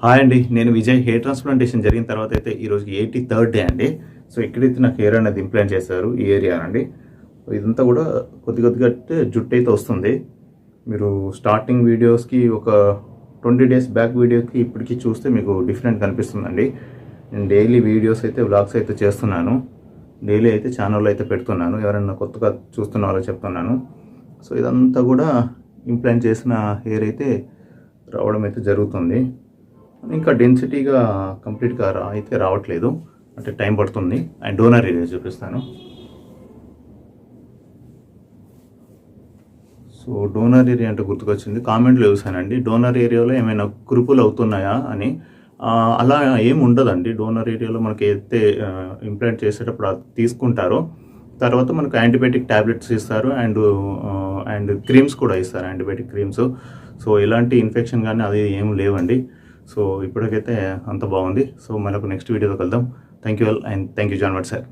Hi అండి. నేను Vijay. Hair transplantation జరిగిన తర్వాత అయితే ఈరోజుకి 83rd డే అండి. సో, ఇక్కడైతే నాకు హెయిర్ అనేది ఇంప్లాంట్ చేశారు ఈ ఏరియా అండి. ఇదంతా కూడా కొద్దిగా అంటే జుట్టయితే వస్తుంది. మీరు స్టార్టింగ్ వీడియోస్‌కి ఒక 20 డేస్ బ్యాక్ వీడియోకి ఇప్పటికి చూస్తే మీకు డిఫరెంట్ కనిపిస్తుందండి. నేను డైలీ వీడియోస్ అయితే వ్లాగ్స్ అయితే చేస్తున్నాను. డైలీ అయితే ఛానల్‌లో అయితే పెడుతున్నాను. ఎవరైనా కొత్తగా చూస్తున్న వాళ్ళకి చెప్తున్నాను. సో, ఇదంతా కూడా ఇంప్లాంట్ చేసిన హెయిర్ అయితే రావడం అయితే జరుగుతుంది. ఇంకా డెన్సిటీగా కంప్లీట్గా అయితే రావట్లేదు, అంటే టైం పడుతుంది. అండ్ డోనర్ ఏరియా చూపిస్తాను. సో డోనర్ ఏరియా అంటే గుర్తుకొచ్చింది, కామెంట్లో చూసానండి. డోనర్ ఏరియాలో ఏమైనా కురుపులు అవుతున్నాయా అని. అలా ఏమి ఉండదండి. డోనర్ ఏరియాలో మనకి అయితే ఇంప్లాంట్ చేసేటప్పుడు అది తీసుకుంటారో తర్వాత మనకు యాంటీబయాటిక్ ట్యాబ్లెట్స్ ఇస్తారు అండ్ క్రీమ్స్ కూడా ఇస్తారు, యాంటీబయాటిక్ క్రీమ్స్. సో ఎలాంటి ఇన్ఫెక్షన్ కానీ అది ఏం లేవండి. సో ఇప్పటికైతే అంత బాగుంది. సో మనకు నెక్స్ట్ వీడియోలో కలుద్దాం. Thank you all and thank you జాన్వర్డ్ సార్.